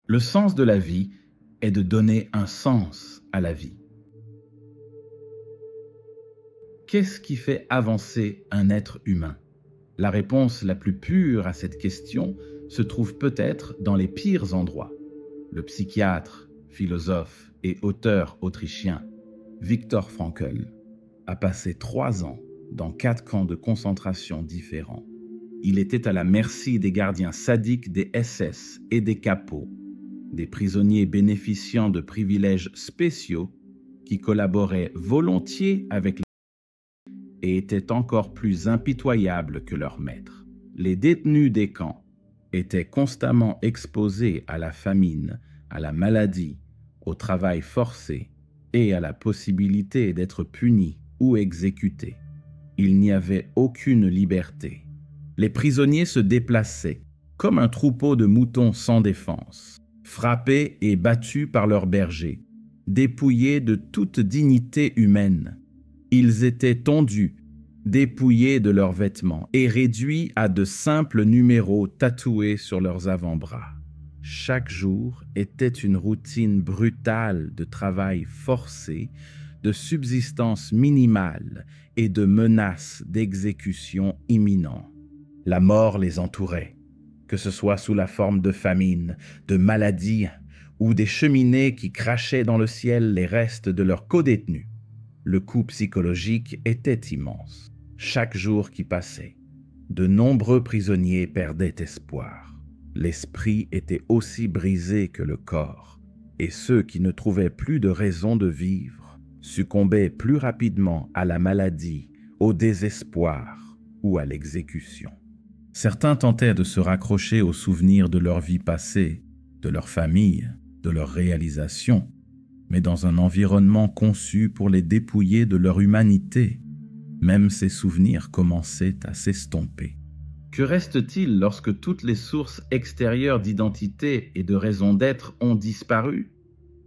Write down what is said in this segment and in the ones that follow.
Le sens de la vie est de donner un sens à la vie. Qu'est-ce qui fait avancer un être humain? La réponse la plus pure à cette question se trouve peut-être dans les pires endroits. Le psychiatre, philosophe et auteur autrichien Viktor Frankl a passé 3 ans dans 4 camps de concentration différents. Il était à la merci des gardiens sadiques des SS et des capos, des prisonniers bénéficiant de privilèges spéciaux qui collaboraient volontiers avec et étaient encore plus impitoyables que leurs maîtres. Les détenus des camps étaient constamment exposés à la famine, à la maladie, au travail forcé et à la possibilité d'être punis ou exécutés. Il n'y avait aucune liberté. Les prisonniers se déplaçaient comme un troupeau de moutons sans défense, frappés et battus par leurs bergers, dépouillés de toute dignité humaine. Ils étaient tondus, dépouillés de leurs vêtements et réduits à de simples numéros tatoués sur leurs avant-bras. Chaque jour était une routine brutale de travail forcé, de subsistance minimale et de menaces d'exécution imminente. La mort les entourait, que ce soit sous la forme de famine, de maladie ou des cheminées qui crachaient dans le ciel les restes de leurs codétenus. Le coût psychologique était immense. Chaque jour qui passait, de nombreux prisonniers perdaient espoir. L'esprit était aussi brisé que le corps, et ceux qui ne trouvaient plus de raison de vivre succombaient plus rapidement à la maladie, au désespoir ou à l'exécution. Certains tentaient de se raccrocher aux souvenirs de leur vie passée, de leur famille, de leurs réalisations, mais dans un environnement conçu pour les dépouiller de leur humanité. Même ces souvenirs commençaient à s'estomper. Que reste-t-il lorsque toutes les sources extérieures d'identité et de raison d'être ont disparu?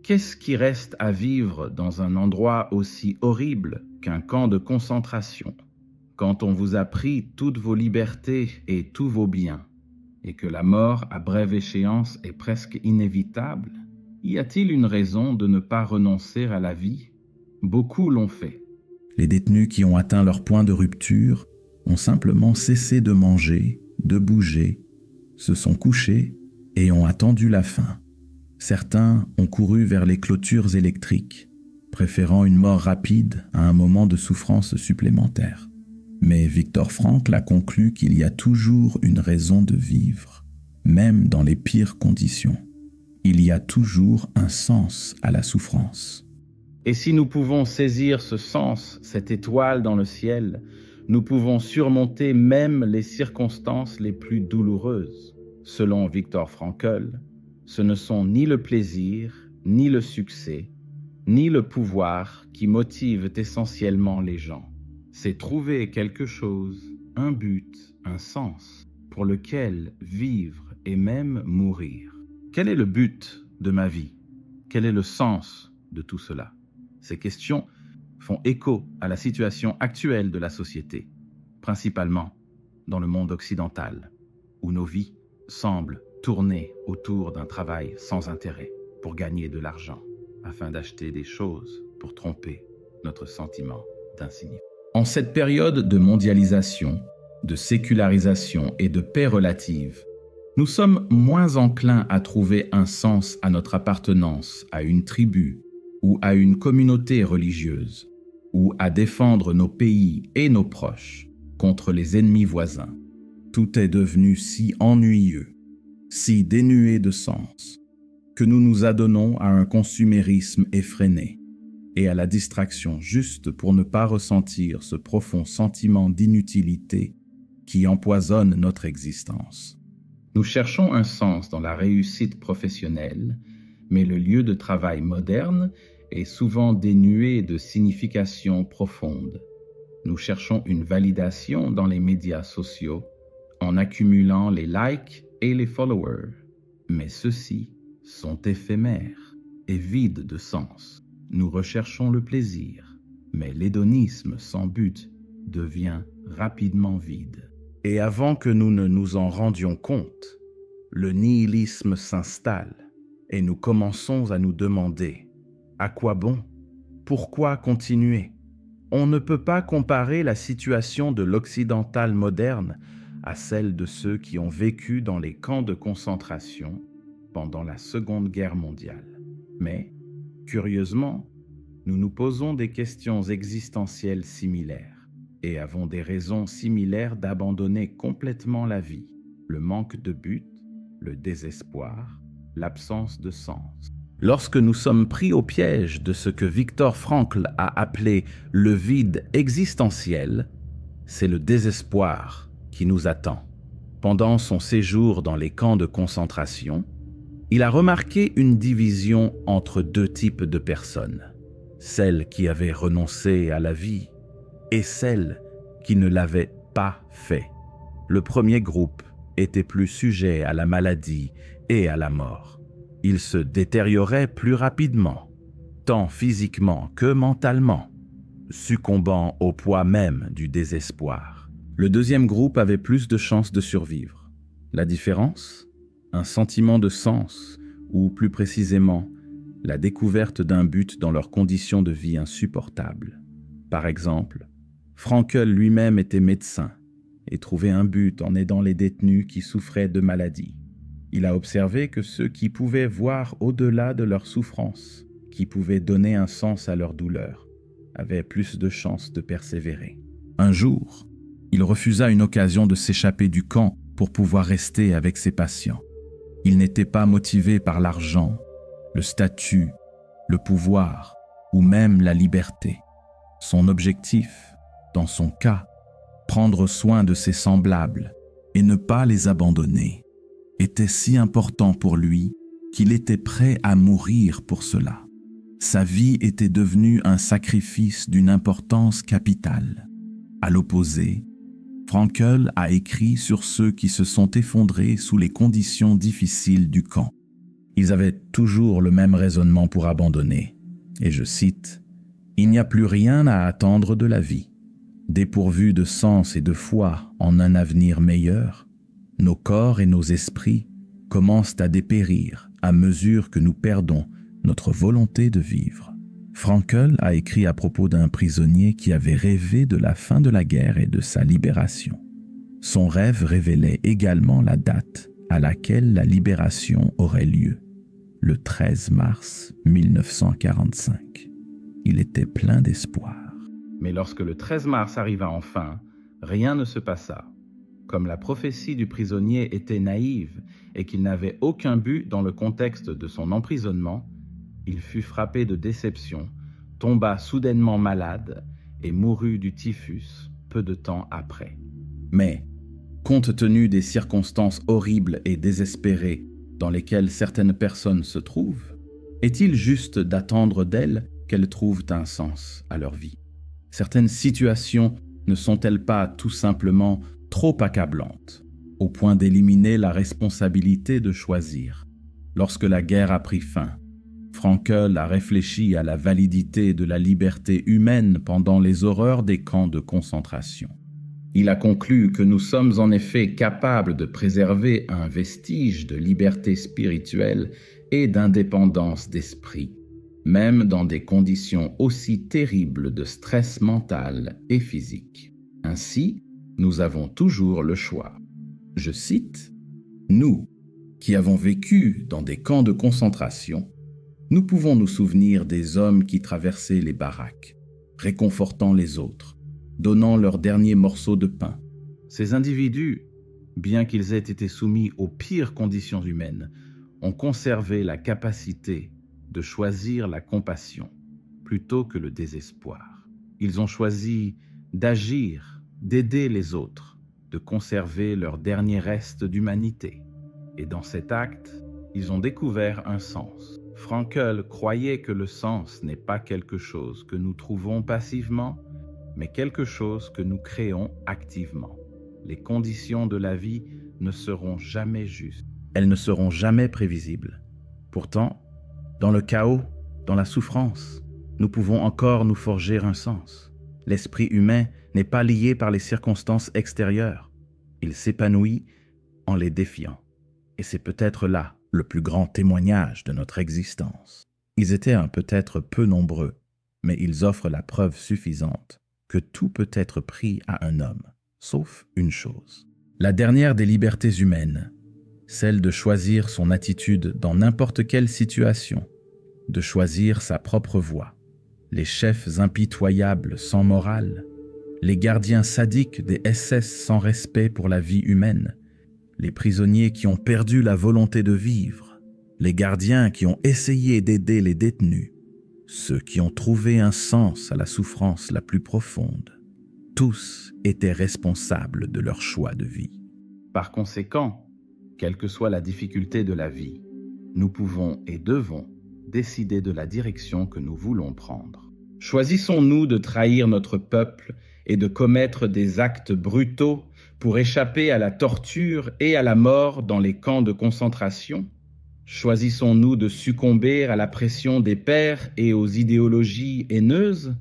Qu'est-ce qui reste à vivre dans un endroit aussi horrible qu'un camp de concentration, quand on vous a pris toutes vos libertés et tous vos biens, et que la mort à brève échéance est presque inévitable? Y a-t-il une raison de ne pas renoncer à la vie? Beaucoup l'ont fait. Les détenus qui ont atteint leur point de rupture ont simplement cessé de manger, de bouger, se sont couchés et ont attendu la fin. Certains ont couru vers les clôtures électriques, préférant une mort rapide à un moment de souffrance supplémentaire. Mais Viktor Frankl a conclu qu'il y a toujours une raison de vivre, même dans les pires conditions. Il y a toujours un sens à la souffrance. Et si nous pouvons saisir ce sens, cette étoile dans le ciel, nous pouvons surmonter même les circonstances les plus douloureuses. Selon Viktor Frankl, ce ne sont ni le plaisir, ni le succès, ni le pouvoir qui motivent essentiellement les gens. C'est trouver quelque chose, un but, un sens, pour lequel vivre et même mourir. Quel est le but de ma vie? Quel est le sens de tout cela? Ces questions font écho à la situation actuelle de la société, principalement dans le monde occidental, où nos vies semblent tourner autour d'un travail sans intérêt pour gagner de l'argent, afin d'acheter des choses pour tromper notre sentiment d'insignifiance. En cette période de mondialisation, de sécularisation et de paix relative, nous sommes moins enclins à trouver un sens à notre appartenance à une tribu ou à une communauté religieuse, ou à défendre nos pays et nos proches contre les ennemis voisins. Tout est devenu si ennuyeux, si dénué de sens, que nous nous adonnons à un consumérisme effréné et à la distraction juste pour ne pas ressentir ce profond sentiment d'inutilité qui empoisonne notre existence. Nous cherchons un sens dans la réussite professionnelle, mais le lieu de travail moderne est souvent dénué de signification profonde. Nous cherchons une validation dans les médias sociaux en accumulant les likes et les followers, mais ceux-ci sont éphémères et vides de sens. Nous recherchons le plaisir, mais l'hédonisme sans but devient rapidement vide. Et avant que nous ne nous en rendions compte, le nihilisme s'installe Et nous commençons à nous demander, à quoi bon? Pourquoi continuer? On ne peut pas comparer la situation de l'occidental moderne à celle de ceux qui ont vécu dans les camps de concentration pendant la Seconde Guerre mondiale. Mais, curieusement, nous nous posons des questions existentielles similaires et avons des raisons similaires d'abandonner complètement la vie, le manque de but, le désespoir, l'absence de sens. Lorsque nous sommes pris au piège de ce que Viktor Frankl a appelé le vide existentiel, c'est le désespoir qui nous attend. Pendant son séjour dans les camps de concentration, il a remarqué une division entre deux types de personnes, celles qui avaient renoncé à la vie et celles qui ne l'avaient pas fait. Le premier groupe était plus sujet à la maladie et à la mort. Il se détériorait plus rapidement, tant physiquement que mentalement, succombant au poids même du désespoir. Le deuxième groupe avait plus de chances de survivre. La différence? Un sentiment de sens, ou plus précisément, la découverte d'un but dans leurs conditions de vie insupportables. Par exemple, Frankl lui-même était médecin et trouvait un but en aidant les détenus qui souffraient de maladies. Il a observé que ceux qui pouvaient voir au-delà de leur souffrance, qui pouvaient donner un sens à leur douleur, avaient plus de chances de persévérer. Un jour, il refusa une occasion de s'échapper du camp pour pouvoir rester avec ses patients. Il n'était pas motivé par l'argent, le statut, le pouvoir ou même la liberté. Son objectif, dans son cas, prendre soin de ses semblables et ne pas les abandonner, était si important pour lui qu'il était prêt à mourir pour cela. Sa vie était devenue un sacrifice d'une importance capitale. À l'opposé, Frankl a écrit sur ceux qui se sont effondrés sous les conditions difficiles du camp. Ils avaient toujours le même raisonnement pour abandonner. Et je cite, « Il n'y a plus rien à attendre de la vie. Dépourvus de sens et de foi en un avenir meilleur, nos corps et nos esprits commencent à dépérir à mesure que nous perdons notre volonté de vivre. » Frankl a écrit à propos d'un prisonnier qui avait rêvé de la fin de la guerre et de sa libération. Son rêve révélait également la date à laquelle la libération aurait lieu, le 13 mars 1945. Il était plein d'espoir. Mais lorsque le 13 mars arriva enfin, rien ne se passa. Comme la prophétie du prisonnier était naïve et qu'il n'avait aucun but dans le contexte de son emprisonnement, il fut frappé de déception, tomba soudainement malade et mourut du typhus peu de temps après. Mais, compte tenu des circonstances horribles et désespérées dans lesquelles certaines personnes se trouvent, est-il juste d'attendre d'elles qu'elles trouvent un sens à leur vie? Certaines situations ne sont-elles pas tout simplement trop accablantes, au point d'éliminer la responsabilité de choisir? Lorsque la guerre a pris fin, Frankl a réfléchi à la validité de la liberté humaine pendant les horreurs des camps de concentration. Il a conclu que nous sommes en effet capables de préserver un vestige de liberté spirituelle et d'indépendance d'esprit, même dans des conditions aussi terribles de stress mental et physique. Ainsi, nous avons toujours le choix. Je cite, « Nous, qui avons vécu dans des camps de concentration, nous pouvons nous souvenir des hommes qui traversaient les baraques, réconfortant les autres, donnant leur dernier morceau de pain. Ces individus, bien qu'ils aient été soumis aux pires conditions humaines, ont conservé la capacité de choisir la compassion plutôt que le désespoir. Ils ont choisi d'agir, d'aider les autres, de conserver leur dernier reste d'humanité. Et dans cet acte, ils ont découvert un sens. Frankl croyait que le sens n'est pas quelque chose que nous trouvons passivement, mais quelque chose que nous créons activement. Les conditions de la vie ne seront jamais justes. Elles ne seront jamais prévisibles. Pourtant, dans le chaos, dans la souffrance, nous pouvons encore nous forger un sens. L'esprit humain n'est pas lié par les circonstances extérieures. Il s'épanouit en les défiant. Et c'est peut-être là le plus grand témoignage de notre existence. Ils étaient peut-être peu nombreux, mais ils offrent la preuve suffisante que tout peut être pris à un homme, sauf une chose. La dernière des libertés humaines, celle de choisir son attitude dans n'importe quelle situation, de choisir sa propre voie. Les chefs impitoyables sans morale, les gardiens sadiques des SS sans respect pour la vie humaine, les prisonniers qui ont perdu la volonté de vivre, les gardiens qui ont essayé d'aider les détenus, ceux qui ont trouvé un sens à la souffrance la plus profonde, tous étaient responsables de leur choix de vie. Par conséquent, quelle que soit la difficulté de la vie, nous pouvons et devons décider de la direction que nous voulons prendre. Choisissons-nous de trahir notre peuple et de commettre des actes brutaux pour échapper à la torture et à la mort dans les camps de concentration? Choisissons-nous de succomber à la pression des pairs et aux idéologies haineuses?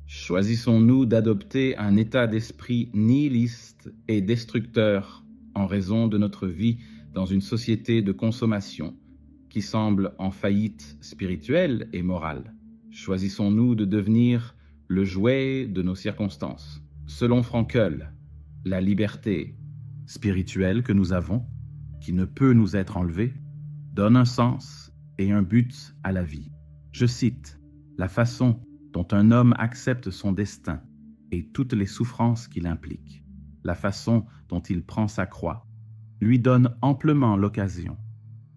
Choisissons-nous d'adopter un état d'esprit nihiliste et destructeur en raison de notre vie dans une société de consommation qui semble en faillite spirituelle et morale? Choisissons-nous de devenir le jouet de nos circonstances? Selon Frankl, la liberté spirituelle que nous avons, qui ne peut nous être enlevée, donne un sens et un but à la vie. Je cite, « La façon dont un homme accepte son destin et toutes les souffrances qu'il implique, la façon dont il prend sa croix, lui donne amplement l'occasion,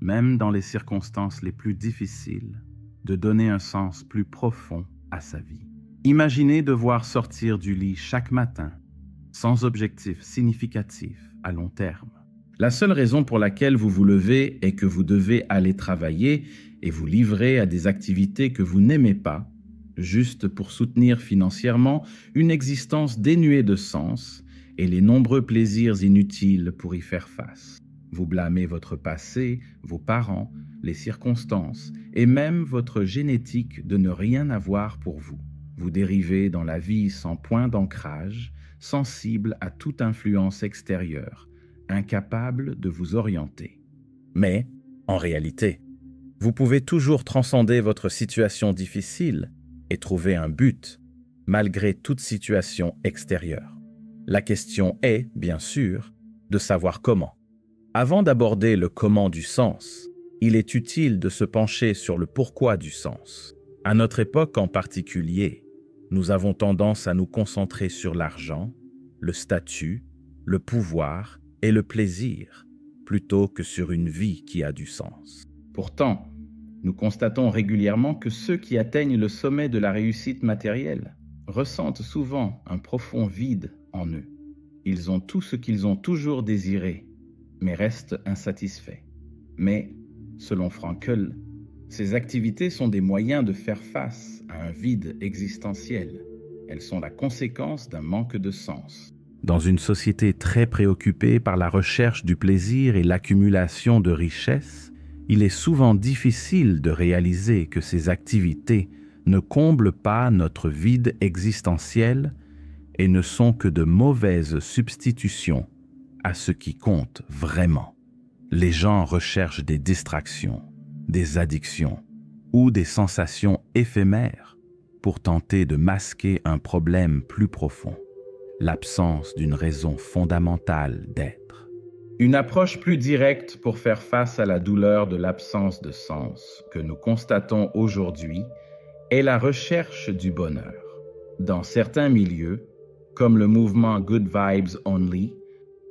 même dans les circonstances les plus difficiles, de donner un sens plus profond à sa vie. Imaginez devoir sortir du lit chaque matin, sans objectif significatif à long terme. La seule raison pour laquelle vous vous levez est que vous devez aller travailler et vous livrer à des activités que vous n'aimez pas, juste pour soutenir financièrement une existence dénuée de sens et les nombreux plaisirs inutiles pour y faire face. Vous blâmez votre passé, vos parents, les circonstances et même votre génétique de ne rien avoir pour vous. Vous dérivez dans la vie sans point d'ancrage, sensible à toute influence extérieure, incapable de vous orienter. Mais, en réalité, vous pouvez toujours transcender votre situation difficile et trouver un but, malgré toute situation extérieure. La question est, bien sûr, de savoir comment. Avant d'aborder le comment du sens, il est utile de se pencher sur le pourquoi du sens. À notre époque en particulier, nous avons tendance à nous concentrer sur l'argent, le statut, le pouvoir et le plaisir, plutôt que sur une vie qui a du sens. Pourtant, nous constatons régulièrement que ceux qui atteignent le sommet de la réussite matérielle ressentent souvent un profond vide en eux. Ils ont tout ce qu'ils ont toujours désiré, mais restent insatisfaits. Mais, selon Frankl, ces activités sont des moyens de faire face à un vide existentiel. Elles sont la conséquence d'un manque de sens. Dans une société très préoccupée par la recherche du plaisir et l'accumulation de richesses, il est souvent difficile de réaliser que ces activités ne comblent pas notre vide existentiel et ne sont que de mauvaises substitutions à ce qui compte vraiment. Les gens recherchent des distractions, des addictions ou des sensations éphémères pour tenter de masquer un problème plus profond, l'absence d'une raison fondamentale d'être. Une approche plus directe pour faire face à la douleur de l'absence de sens que nous constatons aujourd'hui est la recherche du bonheur. Dans certains milieux, comme le mouvement Good Vibes Only,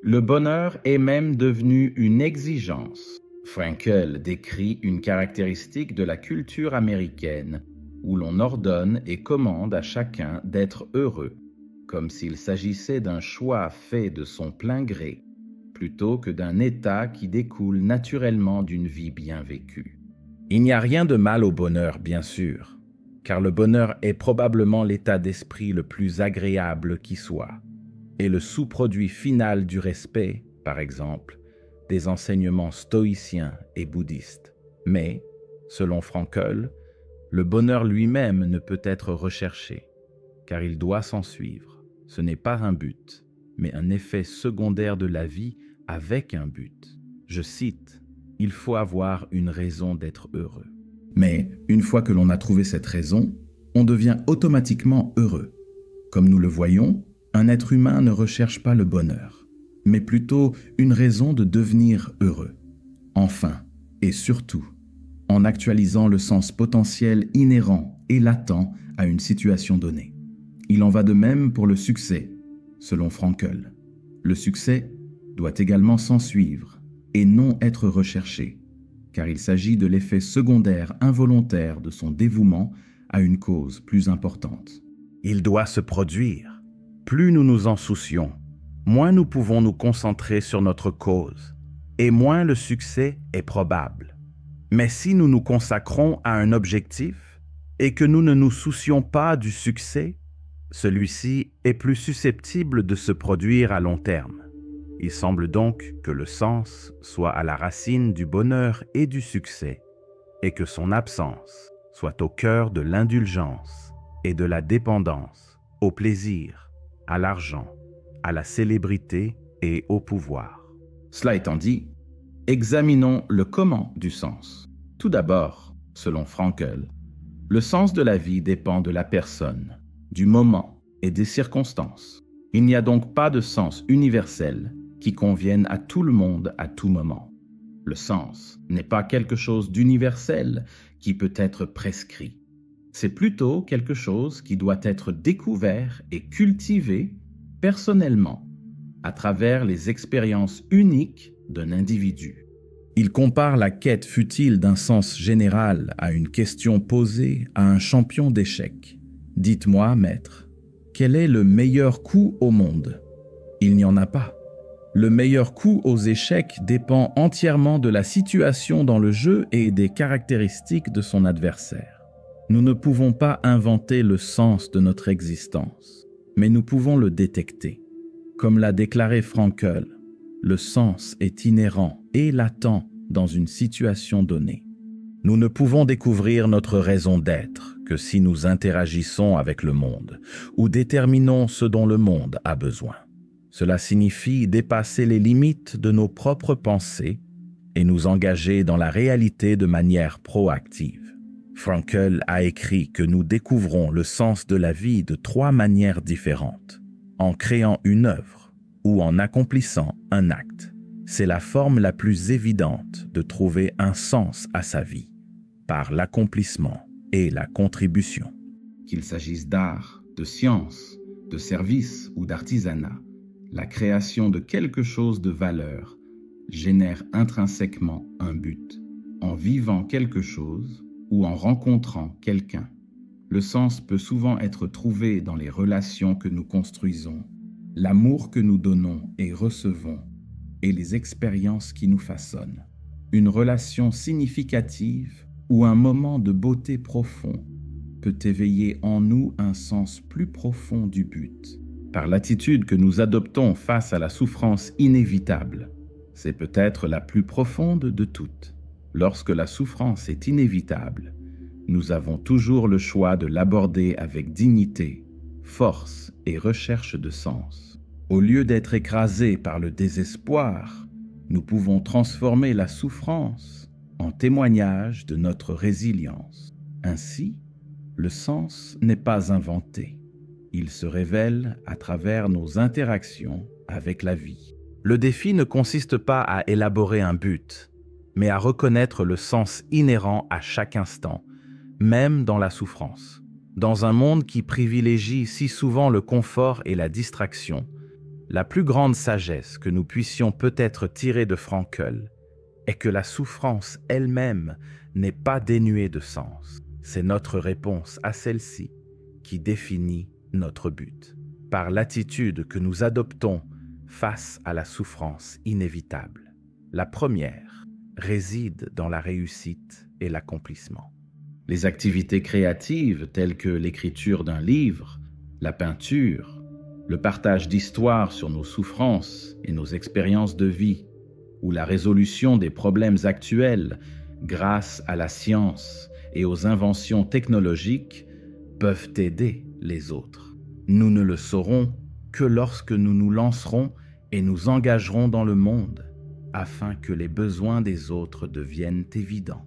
le bonheur est même devenu une exigence. Frankl décrit une caractéristique de la culture américaine où l'on ordonne et commande à chacun d'être heureux, comme s'il s'agissait d'un choix fait de son plein gré, plutôt que d'un état qui découle naturellement d'une vie bien vécue. Il n'y a rien de mal au bonheur, bien sûr, car le bonheur est probablement l'état d'esprit le plus agréable qui soit, et le sous-produit final du respect, par exemple, des enseignements stoïciens et bouddhistes. Mais, selon Frankl, le bonheur lui-même ne peut être recherché, car il doit s'en suivre. Ce n'est pas un but, mais un effet secondaire de la vie avec un but. Je cite, il faut avoir une raison d'être heureux. Mais une fois que l'on a trouvé cette raison, on devient automatiquement heureux. Comme nous le voyons, un être humain ne recherche pas le bonheur, mais plutôt une raison de devenir heureux. Enfin, et surtout, en actualisant le sens potentiel inhérent et latent à une situation donnée. Il en va de même pour le succès, selon Frankl. Le succès doit également s'ensuivre et non être recherché, car il s'agit de l'effet secondaire involontaire de son dévouement à une cause plus importante. Il doit se produire. Plus nous nous en soucions, moins nous pouvons nous concentrer sur notre cause, et moins le succès est probable. Mais si nous nous consacrons à un objectif et que nous ne nous soucions pas du succès, celui-ci est plus susceptible de se produire à long terme. Il semble donc que le sens soit à la racine du bonheur et du succès, et que son absence soit au cœur de l'indulgence et de la dépendance au plaisir, à l'argent, à la célébrité et au pouvoir. Cela étant dit, examinons le comment du sens. Tout d'abord, selon Frankl, le sens de la vie dépend de la personne, du moment et des circonstances. Il n'y a donc pas de sens universel qui convienne à tout le monde à tout moment. Le sens n'est pas quelque chose d'universel qui peut être prescrit. C'est plutôt quelque chose qui doit être découvert et cultivé personnellement à travers les expériences uniques d'un individu. Il compare la quête futile d'un sens général à une question posée à un champion d'échecs. « Dites-moi, maître, quel est le meilleur coup au monde ?» Il n'y en a pas. Le meilleur coup aux échecs dépend entièrement de la situation dans le jeu et des caractéristiques de son adversaire. Nous ne pouvons pas inventer le sens de notre existence, mais nous pouvons le détecter. Comme l'a déclaré Frankl, le sens est inhérent et latent dans une situation donnée. Nous ne pouvons découvrir notre raison d'être que si nous interagissons avec le monde ou déterminons ce dont le monde a besoin. Cela signifie dépasser les limites de nos propres pensées et nous engager dans la réalité de manière proactive. Frankl a écrit que nous découvrons le sens de la vie de 3 manières différentes, en créant une œuvre ou en accomplissant un acte. C'est la forme la plus évidente de trouver un sens à sa vie, par l'accomplissement et la contribution. Qu'il s'agisse d'art, de science, de service ou d'artisanat, la création de quelque chose de valeur génère intrinsèquement un but. En vivant quelque chose ou en rencontrant quelqu'un, le sens peut souvent être trouvé dans les relations que nous construisons, l'amour que nous donnons et recevons, et les expériences qui nous façonnent. Une relation significative ou un moment de beauté profond peut éveiller en nous un sens plus profond du but. Par l'attitude que nous adoptons face à la souffrance inévitable, c'est peut-être la plus profonde de toutes. Lorsque la souffrance est inévitable, nous avons toujours le choix de l'aborder avec dignité, force et recherche de sens. Au lieu d'être écrasés par le désespoir, nous pouvons transformer la souffrance en témoignage de notre résilience. Ainsi, le sens n'est pas inventé. Il se révèle à travers nos interactions avec la vie. Le défi ne consiste pas à élaborer un but, mais à reconnaître le sens inhérent à chaque instant, même dans la souffrance. Dans un monde qui privilégie si souvent le confort et la distraction, la plus grande sagesse que nous puissions peut-être tirer de Frankl est que la souffrance elle-même n'est pas dénuée de sens. C'est notre réponse à celle-ci qui définit notre but, par l'attitude que nous adoptons face à la souffrance inévitable. La première réside dans la réussite et l'accomplissement. Les activités créatives telles que l'écriture d'un livre, la peinture, le partage d'histoires sur nos souffrances et nos expériences de vie, ou la résolution des problèmes actuels grâce à la science et aux inventions technologiques peuvent aider les autres. Nous ne le saurons que lorsque nous nous lancerons et nous engagerons dans le monde, afin que les besoins des autres deviennent évidents.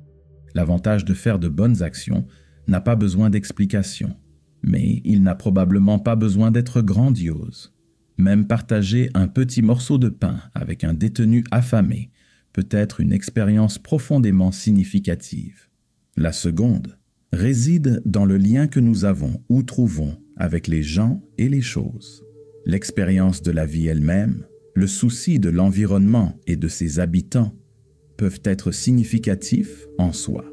L'avantage de faire de bonnes actions n'a pas besoin d'explication, mais il n'a probablement pas besoin d'être grandiose. Même partager un petit morceau de pain avec un détenu affamé peut être une expérience profondément significative. La seconde réside dans le lien que nous avons ou trouvons avec les gens et les choses. L'expérience de la vie elle-même, le souci de l'environnement et de ses habitants peuvent être significatifs en soi.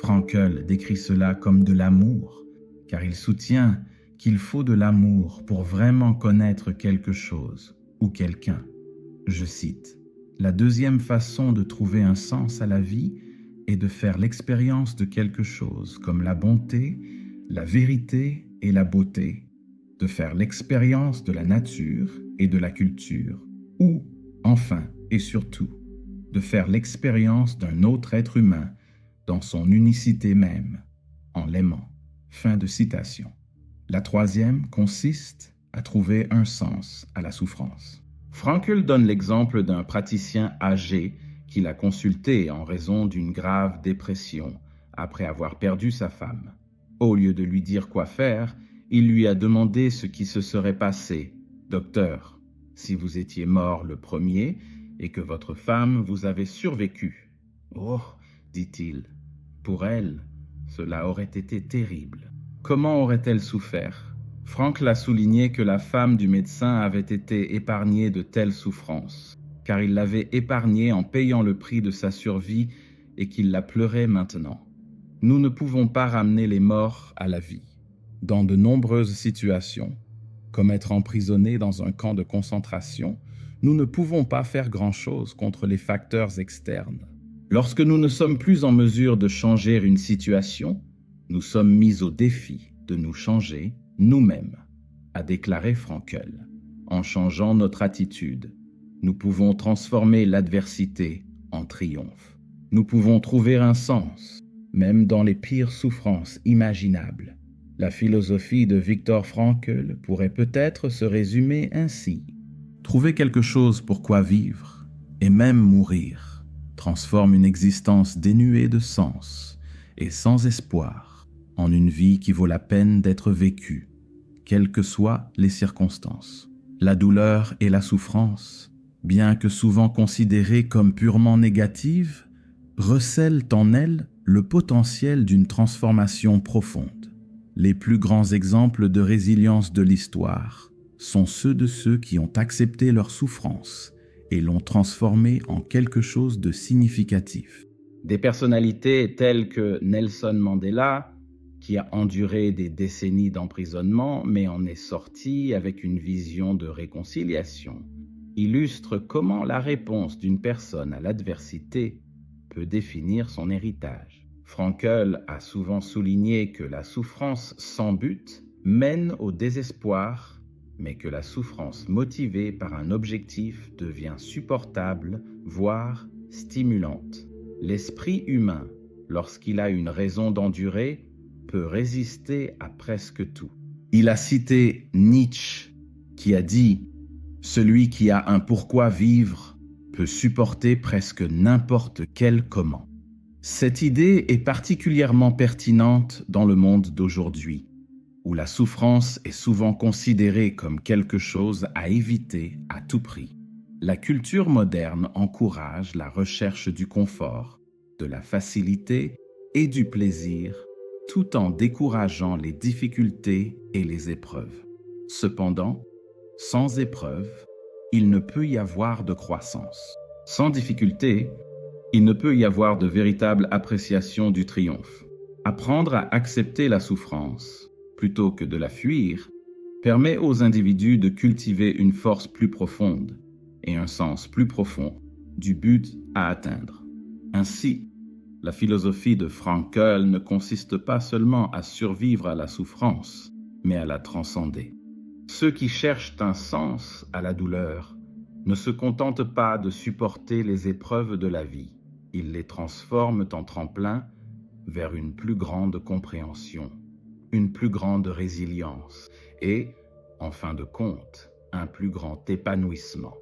Frankl décrit cela comme de l'amour, car il soutient qu'il faut de l'amour pour vraiment connaître quelque chose ou quelqu'un. Je cite, « La deuxième façon de trouver un sens à la vie est de faire l'expérience de quelque chose comme la bonté, la vérité et la beauté, de faire l'expérience de la nature et de la culture, ou, enfin et surtout, de faire l'expérience d'un autre être humain dans son unicité même, en l'aimant. » Fin de citation. La troisième consiste à trouver un sens à la souffrance. Frankl donne l'exemple d'un praticien âgé qu'il a consulté en raison d'une grave dépression après avoir perdu sa femme. Au lieu de lui dire quoi faire, il lui a demandé ce qui se serait passé. « Docteur, si vous étiez mort le premier et que votre femme vous avait survécu. »« Oh, dit-il, pour elle, cela aurait été terrible. Comment aurait-elle souffert ?» Frankl a souligné que la femme du médecin avait été épargnée de telles souffrances, car il l'avait épargnée en payant le prix de sa survie et qu'il la pleurait maintenant. Nous ne pouvons pas ramener les morts à la vie. Dans de nombreuses situations, comme être emprisonné dans un camp de concentration, nous ne pouvons pas faire grand-chose contre les facteurs externes. Lorsque nous ne sommes plus en mesure de changer une situation, nous sommes mis au défi de nous changer nous-mêmes, a déclaré Frankl. En changeant notre attitude, nous pouvons transformer l'adversité en triomphe. Nous pouvons trouver un sens, même dans les pires souffrances imaginables. La philosophie de Viktor Frankl pourrait peut-être se résumer ainsi. Trouver quelque chose pour quoi vivre, et même mourir, transforme une existence dénuée de sens et sans espoir en une vie qui vaut la peine d'être vécue, quelles que soient les circonstances. La douleur et la souffrance, bien que souvent considérées comme purement négatives, recèlent en elles le potentiel d'une transformation profonde. Les plus grands exemples de résilience de l'histoire sont ceux de ceux qui ont accepté leur souffrance et l'ont transformée en quelque chose de significatif. Des personnalités telles que Nelson Mandela, qui a enduré des décennies d'emprisonnement mais en est sorti avec une vision de réconciliation, illustrent comment la réponse d'une personne à l'adversité peut définir son héritage. Frankl a souvent souligné que la souffrance sans but mène au désespoir, mais que la souffrance motivée par un objectif devient supportable, voire stimulante. L'esprit humain, lorsqu'il a une raison d'endurer, peut résister à presque tout. Il a cité Nietzsche, qui a dit « Celui qui a un pourquoi vivre peut supporter presque n'importe quel comment ». Cette idée est particulièrement pertinente dans le monde d'aujourd'hui, où la souffrance est souvent considérée comme quelque chose à éviter à tout prix. La culture moderne encourage la recherche du confort, de la facilité et du plaisir, tout en décourageant les difficultés et les épreuves. Cependant, sans épreuve, il ne peut y avoir de croissance. Sans difficulté, il ne peut y avoir de véritable appréciation du triomphe. Apprendre à accepter la souffrance, plutôt que de la fuir, permet aux individus de cultiver une force plus profonde et un sens plus profond du but à atteindre. Ainsi, la philosophie de Frankl ne consiste pas seulement à survivre à la souffrance, mais à la transcender. Ceux qui cherchent un sens à la douleur ne se contentent pas de supporter les épreuves de la vie. Ils les transforment en tremplin vers une plus grande compréhension, une plus grande résilience et, en fin de compte, un plus grand épanouissement.